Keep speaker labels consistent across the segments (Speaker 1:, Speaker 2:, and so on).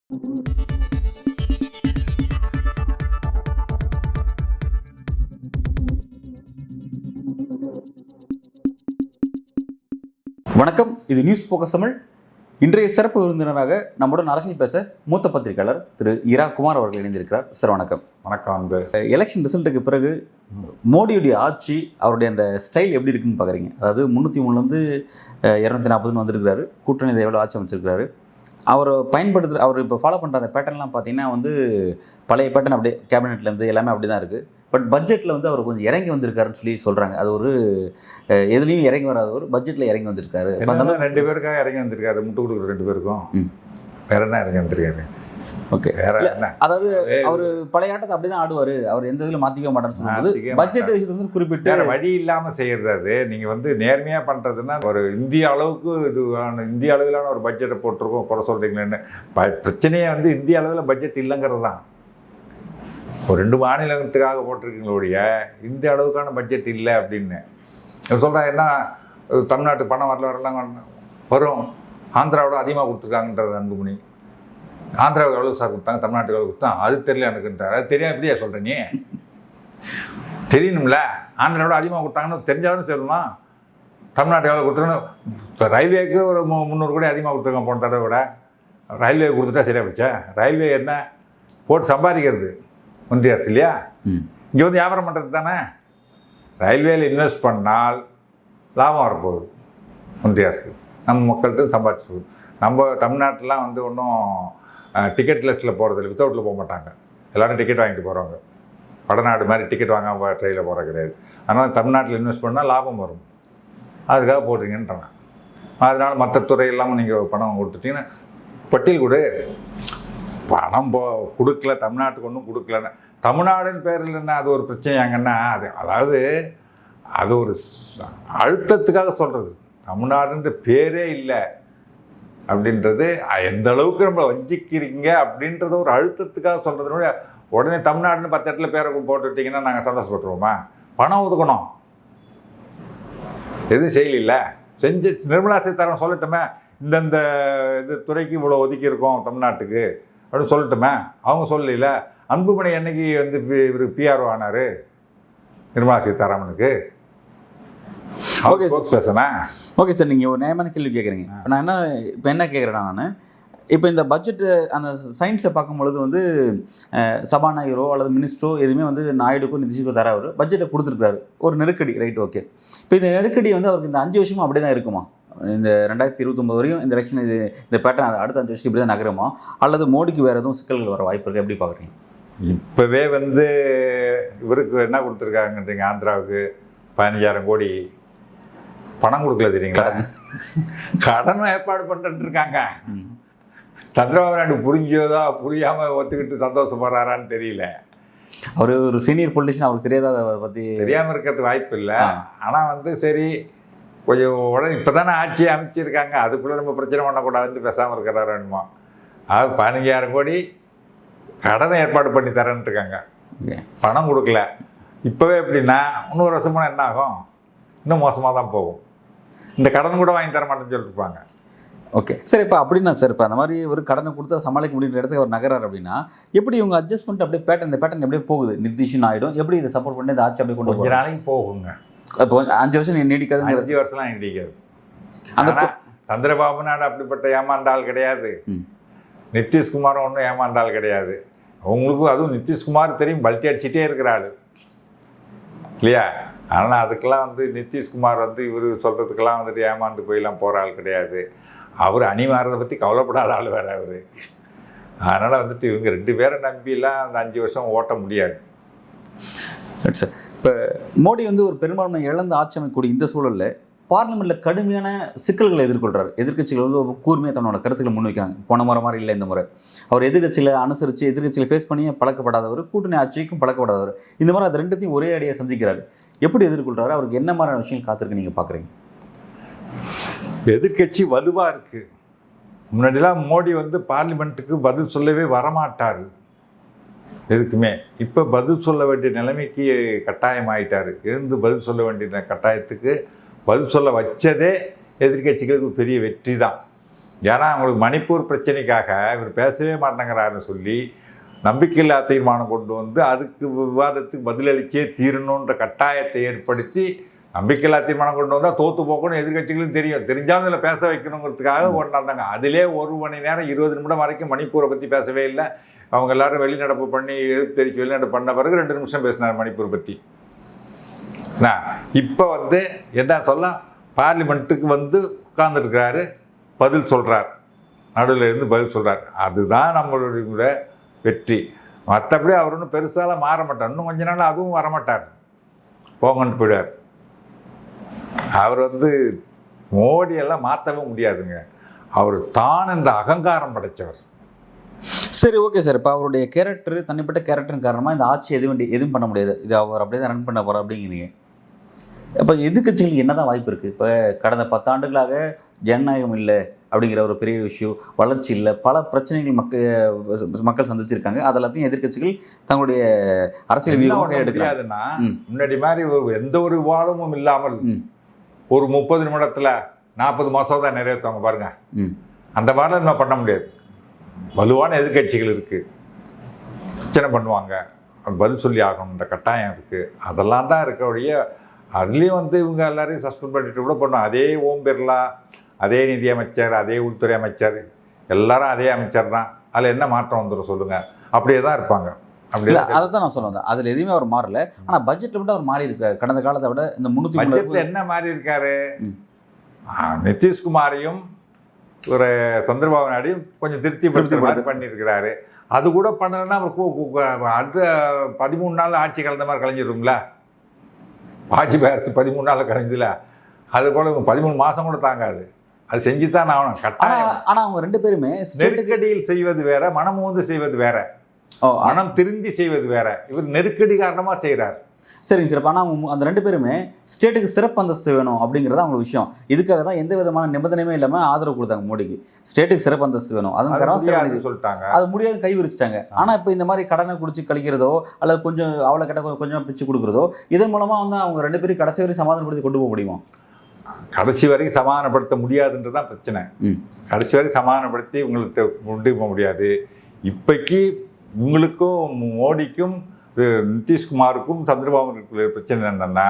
Speaker 1: வணக்கம், இது news focus Tamil. இன்றைய சிறப்பு விருந்தினராக நம்முடன் அரசியல் பேச மூத்த பத்திரிகையாளர் திரு இரா குமார் அவர்கள் இணைந்திருக்கிறார். சார் வணக்கம்.
Speaker 2: வணக்கம் அன்பு.
Speaker 1: எலெக்ஷன் ரிசல்ட்டுக்கு பிறகு மோடியுடைய ஆட்சி, அவருடைய அந்த ஸ்டைல் எப்படி இருக்குன்னு பார்க்குறீங்க? அதாவது 303லேருந்து 240 வந்திருக்கிறாரு, கூட்டணி எவ்வளோ ஆட்சி அமைச்சிருக்கிறாரு. அவர் அவர் இப்போ ஃபாலோ பண்ணுற அந்த பேட்டர்ன்லாம் பார்த்தீங்கன்னா பழைய பேட்டர்ன் அப்படியே கேபினெட்லேருந்து எல்லாமே அப்படி தான் இருக்குது. பட் பட்ஜெட்டில் அவர் கொஞ்சம் இறங்கி வந்திருக்காருன்னு சொல்லி சொல்கிறாங்க. அது எதுலேயும் இறங்கி வராதவர் பட்ஜெட்டில் இறங்கி வந்திருக்காரு.
Speaker 2: 2 பேருக்காக இறங்கி வந்திருக்காரு, முட்டு கொடுக்குற 2 பேருக்கும். வேற என்ன இறங்கி வந்திருக்காரு?
Speaker 1: ஓகே, அதாவது அவர் பழைய ஆட்டத்தை அப்படி தான் ஆடுவார், அவர் எந்த இதில் மாற்றிக்க மாட்டேன்னு சொல்லும்போது பட்ஜெட் விஷயத்தை குறிப்பிட்டு
Speaker 2: வேறு வழி இல்லாமல் செய்கிறது. நீங்கள் நேர்மையாக பண்ணுறதுன்னா ஒரு இந்திய அளவுக்கு இந்திய அளவிலான ஒரு பட்ஜெட்டை போட்டிருக்கோம், குறை சொல்கிறீங்களேன்னு. பிரச்சனையே இந்திய அளவில் பட்ஜெட் இல்லைங்கிறது தான். ஒரு 2 மாநிலத்துக்காக போட்டிருக்கீங்களுடைய இந்திய அளவுக்கான பட்ஜெட் இல்லை அப்படின்னு சொல்கிறாங்க. என்ன தமிழ்நாட்டுக்கு பணம் வரலாம் வரும், ஆந்திராவோட அதிகமாக கொடுத்துருக்காங்கன்றது அன்புமணி. ஆந்திராவுக்கு எவ்வளோ சார் கொடுத்தாங்க, தமிழ்நாட்டுக்கு எவ்வளோ கொடுத்தாங்க, அது தெரியல எனக்குன்றார். அது தெரியாது, எப்படியா சொல்கிறேன்? நீ தெரியணும்ல, ஆந்திராவோட அதிகமாக கொடுத்தாங்கன்னு தெரிஞ்சாலும் தெரியலாம். தமிழ்நாட்டுக்கு எவ்வளோ கொடுத்துருக்கணும். ரயில்வேக்கு ஒரு 300 கோடி அதிகமாக கொடுத்துருக்காங்க போன தடவை விட. ரயில்வே கொடுத்துட்டா சரியா போச்சா? ரயில்வே என்ன போட்டு சம்பாதிக்கிறது ஒன்றிய அரசு இல்லையா? இங்கே வியாபாரம் பண்ணுறது தானே. ரயில்வேயில் இன்வெஸ்ட் பண்ணால் லாபம் வரப்போகுது ஒன்றிய அரசு, நம்ம மக்கள்கிட்ட சம்பாதிச்சு. நம்ம தமிழ்நாட்டிலாம் ஒன்றும் டிக்கெட்லெஸ்ஸில் போகிறதில்ல, வித்தவுட்டில் போக மாட்டாங்க. எல்லோரும் டிக்கெட் வாங்கிட்டு போகிறவங்க. வடநாடு மாதிரி டிக்கெட் வாங்காமல் ட்ரெயினில் போகிற கிடையாது. அதனால் தமிழ்நாட்டில் இன்வெஸ்ட் பண்ணால் லாபம் வரும், அதுக்காக போடுறீங்கன்றாங்க. அதனால் மற்ற துறையெல்லாமல் நீங்கள் பணம் கொடுத்துட்டிங்கன்னா பட்டியல் கொடு. பணம் கொடுக்கல, தமிழ்நாட்டுக்கு ஒன்றும் கொடுக்கலன்னு தமிழ்நாடுன்னு பேர் இல்லைன்னா அது ஒரு பிரச்சனையாங்கன்னா அது ஒரு அழுத்தத்துக்காக சொல்கிறது. தமிழ்நாடுன்ற பேரே இல்லை அப்படின்றது எந்த அளவுக்கு நம்மளை வஞ்சிக்கிறீங்க அப்படின்றத ஒரு அழுத்தத்துக்காக சொல்கிறதுனோட உடனே தமிழ்நாடுன்னு 10 இடத்துல பேரை போட்டுவிட்டிங்கன்னா நாங்கள் சந்தோஷப்பட்டுருவோமா? பணம் ஒதுக்கணும், எதுவும் செய்யல. செஞ்சு நிர்மலா சீதாராமன் சொல்லட்டுமே, இந்தந்த இது துறைக்கு இவ்வளோ ஒதுக்கியிருக்கோம் தமிழ்நாட்டுக்கு அப்படின்னு சொல்லட்டுமே. அவங்க சொல்லல. அன்புமணி என்னைக்கு இவர் பிஆர்ஓ ஆனார் நிர்மலா சீதாராமனுக்கு?
Speaker 1: ஓகே பேசுனேன். ஓகே சார், நீங்கள் ஒரு நியாயமான கேள்வி கேட்குறீங்க. இப்போ என்ன கேட்குறேன்னா, நான் இப்போ இந்த பட்ஜெட்டு அந்த சயின்ஸை பார்க்கும்பொழுது சபாநாயகரோ அல்லது மினிஸ்டரோ எதுவுமே நாயுடுக்கோ நிதிஷுக்கோ தராவர் பட்ஜெட்டை கொடுத்துருக்காரு. ஒரு நெருக்கடி, ரைட், ஓகே. இப்போ இந்த நெருக்கடி அவருக்கு இந்த 5 வருஷமும் அப்படி தான் இருக்குமா? இந்த 2029 வரையும் இந்த எலெக்ஷன் இந்த பேட்டர்ன் அடுத்த 5 வருஷம் இப்படி தான் நகருமா, அல்லது மோடிக்கு வேறு எதுவும் சிக்கல்கள் வர வாய்ப்பு இருக்குது? எப்படி பார்க்குறீங்க?
Speaker 2: இப்போவே இவருக்கு என்ன கொடுத்துருக்காங்கன்றீங்க? ஆந்திராவுக்கு 15,000 கோடி பணம் கொடுக்கல தெரியுங்களா? கடனும் ஏற்பாடு பண்ணிட்டு இருக்காங்க. சந்திரபாபு நாயுடு புரிஞ்சதா புரியாமல் ஒத்துக்கிட்டு சந்தோஷப்படுறாரான்னு தெரியல.
Speaker 1: அவர் ஒரு சீனியர் பொலிட்டிஷியன், அவருக்கு தெரியாத அதை பற்றி
Speaker 2: தெரியாமல் இருக்கிறது வாய்ப்பு இல்லை. ஆனால் சரி கொஞ்சம் உடனே இப்போ தானே ஆட்சி அமைச்சிருக்காங்க, அதுக்குள்ளே நம்ம பிரச்சனை பண்ணக்கூடாதுன்னு பேசாமல் இருக்கிறாரு வேணுமா? அது 15,000 கோடி கடனை ஏற்பாடு பண்ணி தரேன்னு இருக்காங்க, பணம் கொடுக்கல. இப்போவே எப்படின்னா இன்னொரு வருஷம் போனால் என்ன ஆகும்? இன்னும் மோசமாக தான் போகும். இந்த கடன் கூட வாங்கி தர மாட்டேன்னு சொல்லிட்டுருப்பாங்க.
Speaker 1: ஓகே சார், இப்போ அப்படின்னா சார், இப்போ அந்த மாதிரி ஒரு கடனை கொடுத்தா சமாளிக்க முடியுற இடத்துக்கு அவர் நகரார் அப்படின்னா எப்படி இவங்க அட்ஜஸ்ட் பண்ணிட்டு அப்படியே இந்த பேட்டர்ன் எப்படியே போகுது? நிதிஷன் ஆகிடும், எப்படி இதை சப்போர்ட் பண்ணி இந்த ஆட்சி அப்படியே
Speaker 2: கொஞ்ச நாளைக்கு போகுங்க.
Speaker 1: இப்போ 5 வருஷம் நீடிக்காது.
Speaker 2: 5 வருஷம்லாம் நீடிக்காது. அந்த சந்திரபாபு நாயுடு அப்படிப்பட்ட ஏமாந்தாள் கிடையாது, நிதிஷ்குமாரும் ஒன்றும் ஏமாந்தாள் கிடையாது. அவங்களுக்கும் அதுவும் நிதிஷ்குமார் தெரியும், பல்ட்டி அடிச்சுட்டே இருக்கிறாள் இல்லையா? அதனால் அதுக்கெல்லாம் நிதிஷ்குமார் இவர் சொல்கிறதுக்கெல்லாம் ஏமாந்து போயெல்லாம் போகிற ஆள் கிடையாது. அவர் அணி மாறதை பற்றி கவலைப்படாத ஆள் வேறு அவர். அதனால் இவங்க 2 பேரை நம்பிலாம் அந்த 5 வருஷம் ஓட்ட முடியாது.
Speaker 1: சார், இப்போ மோடி ஒரு பெரும்பான்மை இழந்து ஆட்சி அமைக்கக்கூடிய இந்த சூழலில் பார்லிமெண்ட்டில் கடுமையான சிக்கல்களை எதிர்கொள்கிறார். எதிர்க்கட்சிகள் கூர்மையாக தன்னோட கருத்துக்களை முன்வைக்கிறாங்க. போன முறை மாதிரி இல்லை இந்த முறை. அவர் எதிர்க்கட்சிகளை அனுசரித்து எதிர்க்கட்சிகளை ஃபேஸ் பண்ணியே பழக்கப்படாதவர், கூட்டணி ஆட்சிக்கும் பழக்கப்படாதவர். இந்த மாதிரி அது 2த்தையும் ஒரே அடியாக சந்திக்கிறார். எப்படி எதிர்கொள்கிறாரு? அவருக்கு என்ன மாதிரியான விஷயம் காத்திருக்கு நீங்கள் பார்க்குறீங்க?
Speaker 2: எதிர்க்கட்சி வலுவாக இருக்குது. முன்னாடிலாம் மோடி பார்லிமெண்ட்டுக்கு பதில் சொல்லவே வரமாட்டார் எதுக்குமே. இப்போ பதில் சொல்ல வேண்டிய நிலைமைக்கு கட்டாயமாயிட்டார். எழுந்து பதில் சொல்ல வேண்டிய கட்டாயத்துக்கு பதில் சொல்ல வச்சதே எதிர்க்கட்சிகளுக்கு பெரிய வெற்றி தான். ஏன்னா அவங்களுக்கு மணிப்பூர் பிரச்சனைக்காக இவர் பேசவே மாட்டேங்கிறாருன்னு சொல்லி நம்பிக்கையில்லா தீர்மானம் கொண்டு வந்து அதுக்கு விவாதத்துக்கு பதிலளிச்சே தீரணுன்ற கட்டாயத்தை ஏற்படுத்தி நம்பிக்கையில்லா தீர்மானம் கொண்டு வந்தால் தோற்று போக்கணும் எதிர்கட்சிகளும் தெரிஞ்சாலும் இதில் பேச வைக்கணுங்கிறதுக்காக கொண்டாந்தாங்க. அதிலே 1 மணி நேரம் 20 நிமிடம் வரைக்கும் மணிப்பூரை பற்றி பேசவே இல்லை. அவங்க எல்லாரும் வெளிநடப்பு பண்ணி எதிர்ப்பு தெரிவித்து வெளிநடப்பு பண்ண பிறகு 2 நிமிஷம் பேசினார் மணிப்பூர் பற்றி. இப்போ என்ன சொல்ல, பார்லிமெண்ட்டுக்கு உட்கார்ந்துருக்கிறாரு, பதில் சொல்கிறார், நடுவில் இருந்து பதில் சொல்கிறார். அதுதான் நம்மளுடைய வெற்றி. மற்றபடி அவர் ஒன்றும் பெருசாலாம் மாற மாட்டார். இன்னும் கொஞ்ச நாள் அதுவும் வரமாட்டார், போங்கன்னு போயிடுவார். அவர் மோடியெல்லாம் மாற்றவே முடியாதுங்க. அவர் தான் என்ற அகங்காரம் படைத்தவர்.
Speaker 1: சரி, ஓகே சார். இப்போ அவருடைய கேரக்டர், தனிப்பட்ட கேரக்டரின் காரணமாக இந்த ஆட்சி எதுவும் பண்ண முடியாது. இது அவர் அப்படியே தான் ரன் பண்ண போகிறார் அப்படிங்கிறீங்க. இப்போ எதிர்கட்சிகளுக்கு என்ன தான் வாய்ப்பு இருக்குது? இப்போ கடந்த 10 ஆண்டுகளாக ஜனநாயகம் இல்லை அப்படிங்கிற ஒரு பெரிய விஷயம், வளர்ச்சி இல்லை, பல பிரச்சனைகள் மக்கள் சந்திச்சிருக்காங்க. அது எல்லாத்தையும் எதிர்கட்சிகள் தங்களுடைய அரசியல் வியூகம் எடுக்கலாதுன்னா,
Speaker 2: முன்னாடி மாதிரி எந்த ஒரு விவாதமும் இல்லாமல் ஒரு 30 நிமிடத்தில் 40 மசோதா நிறைவேற்றுவாங்க பாருங்க. அந்த மாதிரிலாம் நம்ம பண்ண முடியாது. வலுவான எதிர்கட்சிகள் இருக்குது, பிரச்சனை பண்ணுவாங்க, பதில் சொல்லி ஆகணுன்ற கட்டாயம் இருக்குது. அதெல்லாம் தான் இருக்கக்கூடிய. அதுலேயும் இவங்க எல்லாரையும் சஸ்பெண்ட் பண்ணிட்டு கூட பண்ணுவாங்க. அதே ஓம் பிர்லா, அதே நிதியமைச்சர், அதே உள்துறை அமைச்சர், எல்லாரும் அதே அமைச்சர் தான். அதில் என்ன மாற்றம் வந்துடும் சொல்லுங்கள்? அப்படியே தான் இருப்பாங்க. அப்படி
Speaker 1: அதை தான் நான் சொல்லுவேன். அதில் எதுவுமே அவர் மாறல. ஆனால் பட்ஜெட்டில் மட்டும் அவர் மாறி இருக்காரு. கடந்த காலத்தை விட இந்த 300
Speaker 2: பட்ஜெட்டில் என்ன மாறி இருக்காரு? நிதிஷ்குமாரையும் ஒரு சந்திரபாபு நாயுடையும் கொஞ்சம் திருப்தி பண்ணியிருக்கிறாரு. அது கூட பண்ணலைன்னா அவர் அடுத்த 13 நாள் ஆட்சி கலந்த மாதிரி கலைஞ்சிடும்ல. வாஜ்பாய் அரசு 13 நாளில் கலைஞ்சதில்ல. அது போல் 13 மாதம் கூட தாங்காது. அது செஞ்சு தான் ஆகணும் கட்டாயம்.
Speaker 1: ஆனால் அவங்க 2 பேருமே
Speaker 2: நெருக்கடியில் செய்வது வேற, மனம் வந்து செய்வது வேற. மனம் திருந்தி செய்வது வேற. இவர் நெருக்கடி காரணமாக செய்கிறார்.
Speaker 1: சரிங்க சார். ஆனால் அந்த 2 பேருமே ஸ்டேட்டுக்கு சிறப்பு அந்தஸ்து வேணும் அப்படிங்கிறது அவங்க விஷயம். இதுக்காக தான் எந்த விதமான நிபந்தனையுமே இல்லாமல் ஆதரவு கொடுத்தாங்க மோடிக்கு. ஸ்டேட்டுக்கு சிறப்பு அந்தஸ்து வேணும், அதுவும்
Speaker 2: சொல்லிட்டாங்க.
Speaker 1: அது முடியாது, கை விரிச்சிட்டாங்க. ஆனால் இப்போ இந்த மாதிரி கடனை குடிச்சு கழிக்கிறதோ அல்லது கொஞ்சம் அவளை கிட்ட கொஞ்சம் பிச்சு கொடுக்குறதோ, இதன் மூலமாக அவங்க 2 பேரும் கடைசி வரை சமாதானப்படுத்தி கொண்டு போக முடியுமா?
Speaker 2: கடைசி வரைக்கும் சமாதானப்படுத்த முடியாதுன்றது தான் பிரச்சனை. கடைசி வரை சமாதானப்படுத்தி உங்களுக்கு கொண்டு போக முடியாது. இப்போக்கி உங்களுக்கும் மோடிக்கும் நிதிஷ்குமாருக்கும் சந்திரபாபுக்கு பிரச்சனை என்னன்னா,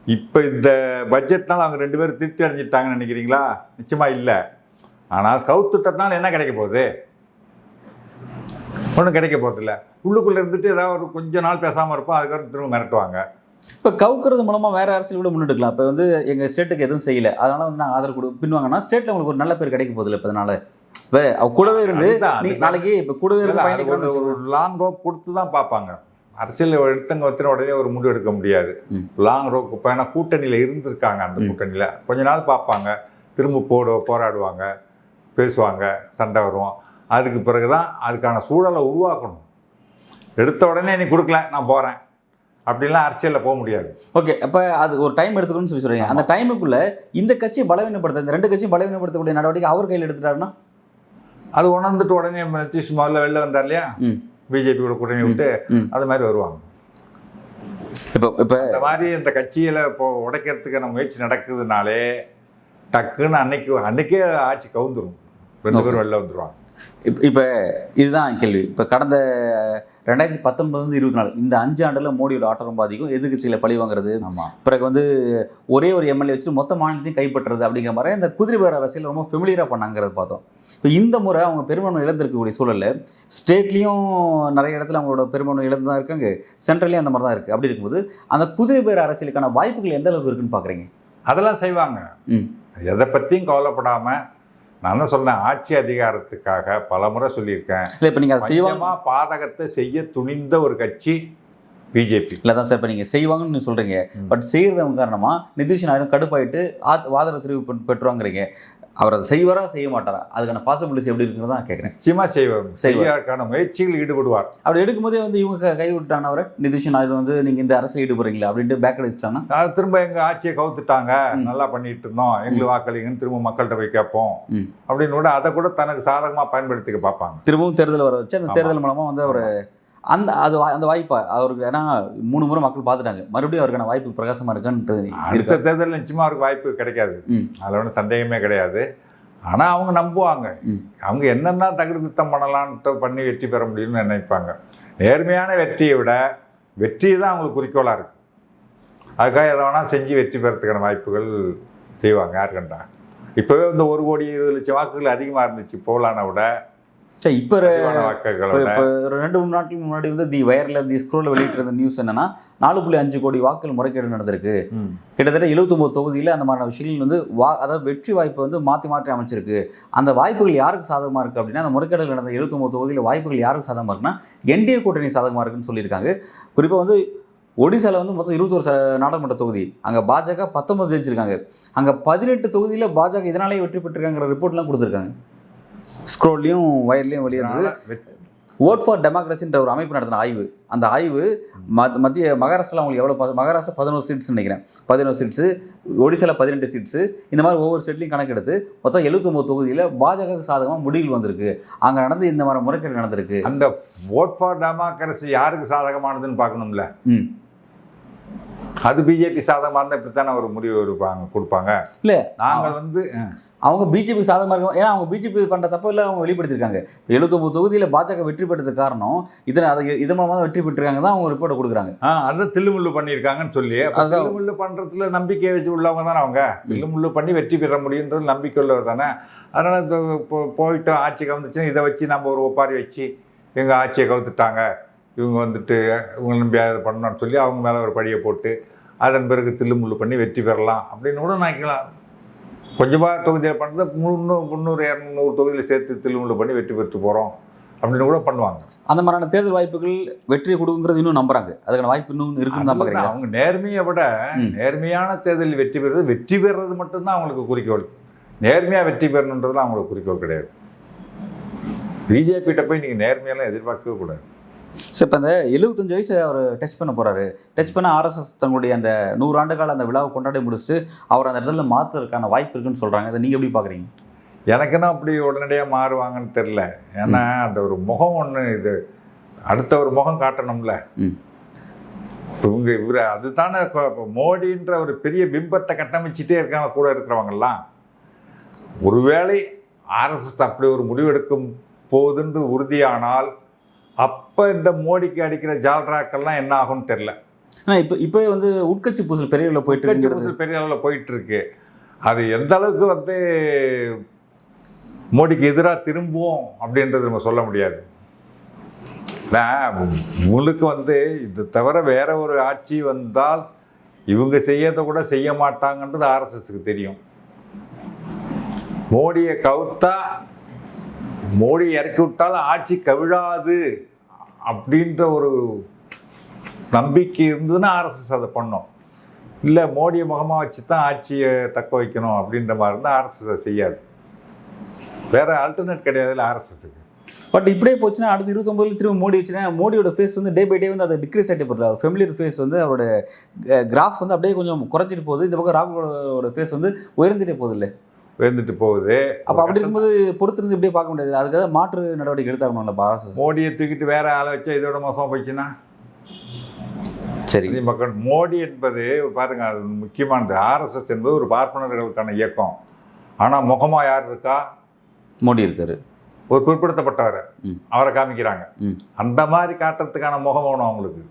Speaker 2: இப்போ இந்த பட்ஜெட்னால அவங்க 2 பேரும் திருப்தி அடைஞ்சிட்டாங்கன்னு நினைக்கிறீங்களா? நிச்சயமாக இல்லை. ஆனால் கவுத்துட்டதுனால என்ன கிடைக்க போகுது? ஒன்றும் கிடைக்க போகிறதில்ல. உள்ளுக்குள்ளே இருந்துட்டு ஏதாவது ஒரு கொஞ்ச நாள் பேசாமல் இருப்போம், அதுக்கப்புறம் திரும்ப மிரட்டுவாங்க.
Speaker 1: இப்போ கவுக்கிறது மூலமாக வேறு அரசியல் கூட முன்னெடுக்கலாம். இப்போ எங்கள் ஸ்டேட்டுக்கு எதுவும் செய்யலை, அதனால் நாங்கள் ஆதரவு பின்வாங்கன்னா ஸ்டேட்டில் உங்களுக்கு ஒரு நல்ல பேர் கிடைக்க போதில்லை. இப்போ அதனால் இப்போ கூடவே இருந்து நாளைக்கு இப்போ கூடவே இருந்து பயணிக்கணும்.
Speaker 2: ஒரு லாங் ரோப் கொடுத்து தான் பார்ப்பாங்க. அரசியல் எடுத்தங்க உடனே ஒரு முடிவு எடுக்க முடியாது. லாங் ரோப் இப்போ ஏன்னா கூட்டணியில் இருந்திருக்காங்க. அந்த கூட்டணியில் கொஞ்ச நாள் பார்ப்பாங்க, திரும்ப போராடுவாங்க, பேசுவாங்க, சண்டை வரும். அதுக்கு பிறகு தான் அதுக்கான சூழலை உருவாக்கணும். எடுத்த உடனே நீ கொடுக்கல நான் போகிறேன் அப்படின்லாம் அரசியலில் போக முடியாது.
Speaker 1: ஓகே, அப்போ அது ஒரு டைம் எடுத்துக்கணும்னு சொல்கிறீங்க. அந்த டைமுக்குள்ளே இந்த கட்சியை பலவீனப்படுத்த, இந்த 2 கட்சியும் பலவீனப்படுத்தக்கூடிய நடவடிக்கை அவர் கையில் எடுத்துட்டாருன்னா
Speaker 2: அது உணர்ந்துட்டு உடனே நிதிஷ் முதல்ல வெளில வந்தார் இல்லையா, பிஜேபியோட கூட்டணி விட்டு அது மாதிரி வருவாங்க. இப்போ இந்த மாதிரி இந்த கட்சியில் இப்போ உடைக்கிறதுக்கான முயற்சி நடக்குதுனாலே டக்குன்னு அன்னைக்கே ஆட்சி கவுந்துடும். 2 பேரும் வெளில வந்துடுவாங்க.
Speaker 1: இப்போ இதுதான் கேள்வி. இப்போ கடந்த 2019 24 இந்த 5 ஆண்டில் மோடியோட ஆட்டம் பாதிக்கும், எதிர்கட்சிகளை பழி வாங்குறது, பிறகு ஒரே ஒரு எம்எல்ஏ வச்சு மொத்த மாநிலத்தையும் கைப்பற்றுறது அப்படிங்கிற மாதிரி இந்த குதிரை பேர அரசியல் ரொம்ப ஃபெமிலியராக பண்ணாங்கிறது பார்த்தோம். இப்போ இந்த முறை அவங்க பெரும்பான்மை இழந்திருக்கக்கூடிய சூழலில் ஸ்டேட்லேயும் நிறைய இடத்துல அவங்களோட பெரும்பான்மை இழந்து தான் இருக்காங்க, சென்ட்ரல்லையும் அந்த மாதிரி தான் இருக்குது. அப்படி இருக்கும்போது அந்த குதிரை பேர அரசியலுக்கான வாய்ப்புகள் எந்த அளவுக்கு இருக்குன்னு பார்க்குறீங்க?
Speaker 2: அதெல்லாம் செய்வாங்க. எதை பற்றியும் கவலைப்படாமல். நான் தான் சொன்னேன், ஆட்சி அதிகாரத்துக்காக பல முறை சொல்லியிருக்கேன்.
Speaker 1: இல்லை, இப்போ நீங்கள் செய்வாங்க
Speaker 2: பாதகத்தை செய்ய துணிந்த ஒரு கட்சி பிஜேபி.
Speaker 1: இல்லை தான் சார், இப்போ நீங்கள் செய்வாங்கன்னு சொல்கிறீங்க. பட் செய்கிறவங்க காரணமாக நிதிஷ் நாயுடு கடுப்பாயிட்டு ஆதரவு தெரிவு பெற்றுவாங்கிறீங்க. அவர் அதை செய்வாரா செய்ய மாட்டாரா? அதுக்கான பாசிபிலிட்டிஸ் எப்படி இருக்குன்னு தான் கேட்குறேன்.
Speaker 2: நிச்சயமாக செய்வதற்கான முயற்சிகள் ஈடுபடுவார்.
Speaker 1: அப்படி எடுக்கும்போதே இவங்க கை விட்டாங்க. அவரை நிதிஷ் நாயுடு நீங்கள் இந்த அரசியல் ஈடுபடுறீங்களா அப்படின்ட்டு பேக் அடிச்சாங்கன்னா
Speaker 2: திரும்ப எங்கள் ஆட்சியை கவுத்துட்டாங்க, நல்லா பண்ணிட்டு இருந்தோம், எங்களுக்கு வாக்களிங்கன்னு திரும்ப மக்கள்கிட்ட போய் கேட்போம் அப்படின்னு கூட அதை கூட தனக்கு சாதகமாக பயன்படுத்திக்க பார்ப்பாங்க.
Speaker 1: திரும்பவும் தேர்தல் வர வச்சு அந்த தேர்தல் மூலமாக ஒரு அந்த வாய்ப்பை அவருக்கு, ஏன்னா 3 முறை மக்கள் பார்த்துட்டாங்க, மறுபடியும் அவருக்கான வாய்ப்பு பிரகாசமாக இருக்குன்றது
Speaker 2: அடுத்த தேர்தலில் நிச்சயமாக அவருக்கு வாய்ப்பு கிடைக்காது. அதில் ஒன்றும் சந்தேகமே கிடையாது. ஆனால் அவங்க நம்புவாங்க. அவங்க என்னென்ன தகுதி திட்டம் பண்ணலான்ட்டு பண்ணி வெற்றி பெற முடியும்னு நினைப்பாங்க. நேர்மையான வெற்றியை விட வெற்றி தான் அவங்களுக்கு குறிக்கோளாக இருக்குது. அதுக்காக எதை வேணால் செஞ்சு வெற்றி பெறத்துக்கான வாய்ப்புகள் செய்வாங்க. யார் கண்டா இப்போவே இந்த 1,20,00,000 வாக்குகள் அதிகமாக இருந்துச்சு போலான விட.
Speaker 1: சரி, இப்போ
Speaker 2: வாக்குகள்
Speaker 1: இப்போ 2-3 நாட்களுக்கு முன்னாடி வந்து தி ஸ்க்ரோலில் வெளியிட்டிருந்த நியூஸ் என்னன்னா 4.5 கோடி வாக்குகள் முறைகேடு நடந்திருக்கு. கிட்டத்தட்ட 79 தொகுதியில் அந்த மாதிரியான விஷயங்கள் வந்து அதாவது வெற்றி வாய்ப்பை வந்து மாற்றி அமைச்சிருக்கு. அந்த வாய்ப்புகள் யாருக்கு சாதகமாக இருக்குது அப்படின்னா, அந்த முறைகேடுகள் நடந்த 79 தொகுதியில் வாய்ப்புகள் யாருக்கு சாதகமாக இருக்குன்னா என்டிஏ கூட்டணி சாதகமாக இருக்குன்னு சொல்லியிருக்காங்க. குறிப்பாக வந்து ஒடிசாவில் வந்து மொத்தம் 21 நாடாளுமன்ற தொகுதி, அங்கே பாஜக 19 ஜெயிச்சிருக்காங்க. அங்கே 18 தொகுதியில் பாஜக இதனாலேயே வெற்றி பெற்றிருக்காங்கிற ரிப்போர்ட்லாம் கொடுத்துருக்காங்க. ஸ்க்ரோல்லையும் வயர்லையும் வெளியிடுறது. ஓட் ஃபார் டெமோக்ரஸின்ற ஒரு அமைப்பு நடத்தின ஆய்வு. அந்த ஆய்வு மத்திய மகாராஷ்டிராவில் அவங்களுக்கு எவ்வளோ, மகாராஷ்டிரா 11 சீட்ஸ் நினைக்கிறேன், 11 சீட்ஸு, ஒடிசாவில் 18 சீட்ஸு, இந்த மாதிரி ஒவ்வொரு ஸ்டேட்லையும் கணக்கெடுத்து மொத்தம் 79 தொகுதியில் பாஜக சாதகமாக முடிவுகள் வந்திருக்கு. அங்கே நடந்து இந்த மாதிரி முறைகேடு நடந்திருக்கு.
Speaker 2: அந்த ஓட் ஃபார் டெமோக்ரஸி யாருக்கு சாதகமானதுன்னு பார்க்கணும்ல. அது பிஜேபி சாதகமாக இருந்தால் இப்படித்தானே ஒரு முடிவு கொடுப்பாங்க. இல்லை, நாங்கள் வந்து
Speaker 1: அவங்க பிஜேபி சாதகமாக இருக்கும். ஏன்னா அவங்க பிஜேபி பண்ணுற தப்பில் அவங்க வெளிப்படுத்திருக்காங்க. 79 தொகுதியில் பாஜக வெற்றி பெற்றதுக்கு காரணம் இதன் மூலமாக தான் வெற்றி பெற்றிருக்காங்க தான் அவங்க ரிப்போர்ட்டை கொடுக்குறாங்க.
Speaker 2: அதுதான் தில்லுமுள்ளு பண்ணியிருக்காங்கன்னு சொல்லி, தில்லுமுள்ளு பண்ணுறதுல நம்பிக்கை வச்சு உள்ளவங்க தானே அவங்க. தில்லுமுள்ளு பண்ணி வெற்றி பெற முடியுன்றது நம்பிக்கை உள்ளவர் தானே. அதனால் போயிட்டு ஆட்சி கவுந்துச்சுன்னா இதை வச்சு நம்ம ஒரு ஒப்பாரி வச்சு எங்கள் ஆட்சியை கவுத்துட்டாங்க, இவங்க வந்துட்டு இவங்க நம்பி அதை பண்ணணும்னு சொல்லி அவங்க மேலே ஒரு படியை போட்டு அதன் பிறகு தில்லுமுள்ளு பண்ணி வெற்றி பெறலாம் அப்படின்னு கூட நினைக்கலாம். கொஞ்சமாக தொகுதியில் பண்ணுறது 300-200 தொகுதியில் சேர்த்து தில்லுமுள்ளு பண்ணி வெற்றி பெற்று போகிறோம் அப்படின்னு கூட பண்ணுவாங்க.
Speaker 1: அந்த மாதிரியான தேர்தல் வாய்ப்புகள் வெற்றியை கொடுக்குங்கிறது இன்னும் நம்புறாங்க. அதுக்கான வாய்ப்பு இன்னும் இருக்குன்னு தான் பார்க்குறீங்க.
Speaker 2: அவங்க நேர்மையை விட நேர்மையான தேர்தலில் வெற்றி பெறுறது மட்டும்தான் அவங்களுக்கு குறிக்கோள். நேர்மையாக வெற்றி பெறணுன்றதுலாம் அவங்களுக்கு குறிக்கோள் கிடையாது. பிஜேபிகிட்ட போய் நீங்கள் நேர்மையெல்லாம் எதிர்பார்க்கவே கூடாது.
Speaker 1: ஸோ இப்போ அந்த 75 வயசு அவர் டச் பண்ண போகிறாரு. டச் பண்ண ஆர்எஸ்எஸ் தங்களுடைய அந்த 100 ஆண்டு கால அந்த விழாவை கொண்டாடி முடிச்சுட்டு அவர் அந்த இடத்துல மாற்றுறதுக்கான வாய்ப்பு இருக்குன்னு சொல்கிறாங்க. அதை நீங்கள் எப்படி பார்க்குறீங்க?
Speaker 2: எனக்குன்னா அப்படி உடனடியாக மாறுவாங்கன்னு தெரில. ஏன்னா அந்த ஒரு முகம் ஒன்று, இது அடுத்த ஒரு முகம் காட்டணும்ல. இவர் அதுதானே மோடின்ற ஒரு பெரிய பிம்பத்தை கட்டமைச்சிட்டே இருக்காங்க கூட இருக்கிறவங்கெல்லாம். ஒருவேளை ஆர்எஸ்எஸ் அப்படி ஒரு முடிவெடுக்கும் போகுதுன்னு உறுதியானால் அப்போ இந்த மோடிக்கு அடிக்கிற ஜால்ராக்கெல்லாம் என்ன ஆகும்னு தெரில.
Speaker 1: ஆனால் இப்போ வந்து உட்கட்சி பூசல் பெரிய அளவில்
Speaker 2: பெரிய அளவில் போயிட்டுருக்கு. அது எந்த அளவுக்கு வந்து மோடிக்கு எதிராக திரும்புவோம் அப்படின்றது நம்ம சொல்ல முடியாது. உங்களுக்கு வந்து இது தவிர வேற ஒரு ஆட்சி வந்தால் இவங்க செய்யறதை கூட செய்ய மாட்டாங்கன்றது ஆர்எஸ்எஸ்க்கு தெரியும். மோடியை கவுத்தா, மோடி இறக்கி விட்டாலும் ஆட்சி கவிழாது அப்படின்ற ஒரு நம்பிக்கை இருந்ததுன்னா ஆர்எஸ்எஸ் அதை பண்ணோம். இல்லை மோடியை முகமாக வச்சு தான் ஆட்சியை தக்க வைக்கணும் அப்படின்ற மாதிரி இருந்தால் ஆர்எஸ்எஸ் செய்யாது. வேறு ஆல்டர்னேட் கிடையாது இல்லை ஆர்எஸ்எஸ்க்கு.
Speaker 1: பட் இப்படியே போச்சுன்னா அடுத்து 29 திரும்ப மோடி வச்சுன்னா மோடியோட ஃபேஸ் வந்து டே பை டே வந்து அதை டிக்ரீஸ் ஆகிட்டு போடுற ஃபெமிலியர் ஃபேஸ் வந்து அவரோட கிராஃப் வந்து அப்படியே கொஞ்சம் குறைஞ்சிட்டு போகுது. இந்த பக்கம் ராகுலோட ஃபேஸ் வந்து உயர்ந்துட்டே போகுது. இல்லை
Speaker 2: உயர்ந்துட்டு போகுது.
Speaker 1: அப்போ அப்படி இருக்கும்போது பொறுத்திருந்து இப்படியே பார்க்க முடியாது. அதுக்காக மாற்று நடவடிக்கை எடுத்தாகணும்ல ஆர்எஸ்எஸ்.
Speaker 2: மோடியை தூக்கிட்டு வேற ஆளை வச்சா இதோட மோசமாக போயிடுச்சுன்னா
Speaker 1: சரி.
Speaker 2: மக்கள் மோடி என்பது பாருங்க, அது முக்கியமானது. ஆர்எஸ்எஸ் என்பது ஒரு பார்ப்பனர்களுக்கான இயக்கம். ஆனால் முகமாக யார் இருக்கா?
Speaker 1: மோடி இருக்காரு.
Speaker 2: ஒரு பிற்படுத்தப்பட்டவர், அவரை காமிக்கிறாங்க. அந்த மாதிரி காட்டுறதுக்கான முகம் வேணும் அவங்களுக்கு.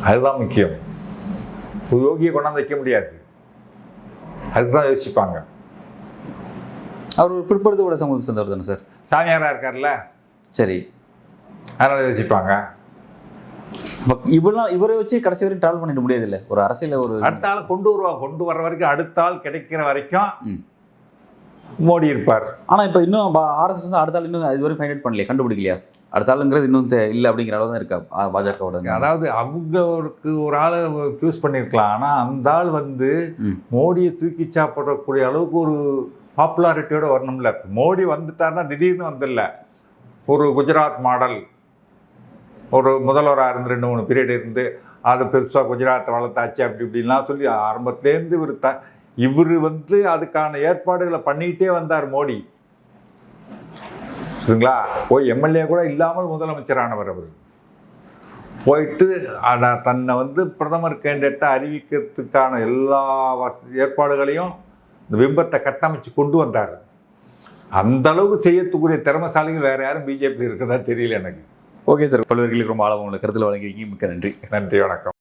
Speaker 2: அதுதான் முக்கியம். யோகியை கொண்டாந்து வைக்க முடியாது. அதுதான் யோசிப்பாங்க.
Speaker 1: அவர் ஒரு பிற்படுத்தப்பட்ட சமூகத்தை சேர்ந்தவர் தானே சார்?
Speaker 2: சாமியாராக இருக்கார்ல.
Speaker 1: சரி,
Speaker 2: அதனால யோசிப்பாங்க.
Speaker 1: இவரை வச்சு கடைசி வரைக்கும் ட்ராவல் பண்ணிட முடியாது. இல்லை, ஒரு அரசியல் ஒரு
Speaker 2: அடுத்த ஆள் கொண்டு வர வரைக்கும், அடுத்த ஆள் கிடைக்கிற வரைக்கும் மோடி இருப்பார்.
Speaker 1: ஆனால் இப்போ இன்னும் ஆர்எஸ்எஸ் வந்து அடுத்த ஆள் இன்னும் இதுவரை ஃபைண்ட் அவுட் பண்ணலையா, கண்டுபிடிக்கலையா? அடுத்த ஆளுங்கிறது இன்னும் இல்லை அப்படிங்கிற அளவு தான் இருக்கா பாஜகவோட.
Speaker 2: அதாவது அவங்களுக்கு ஒரு ஆளை சூஸ் பண்ணியிருக்கலாம். ஆனால் அந்த ஆள் வந்து மோடியை தூக்கி சாப்பிடக்கூடிய அளவுக்கு ஒரு பாப்புலாரிட்டியோட வரணும்ல. மோடி வந்துட்டார்னா திடீர்னு வந்துடல. ஒரு குஜராத் மாடல் ஒரு முதல்வராக இருந்து 2-3 பீரியட் இருந்து அதை பெருசாக குஜராத்தை வளர்த்தாச்சு அப்படி இப்படின்லாம் சொல்லி ஆரம்பத்துலேருந்து இவர் வந்து அதுக்கான ஏற்பாடுகளை பண்ணிக்கிட்டே வந்தார் மோடி. சரிங்களா? போய் எம்எல்ஏ கூட இல்லாமல் முதலமைச்சரானவர் அவர். போயிட்டு தன்னை வந்து பிரதமர் கேண்டிடேட்டை அறிவிக்கிறதுக்கான எல்லா ஏற்பாடுகளையும் இந்த பிம்பத்தை கட்டமைச்சு கொண்டு வந்தார். அந்த அளவுக்கு செய்யத்துக்குரிய திறமைசாலிகள் வேறு யாரும் பிஜேபி இருக்கிறதா தெரியல எனக்கு.
Speaker 1: ஓகே சார், பல்வேறு ரொம்ப ஆழமாக உங்களை கருத்தில் வழங்கியிருக்கீங்க. மிக்க நன்றி.
Speaker 2: நன்றி, வணக்கம்.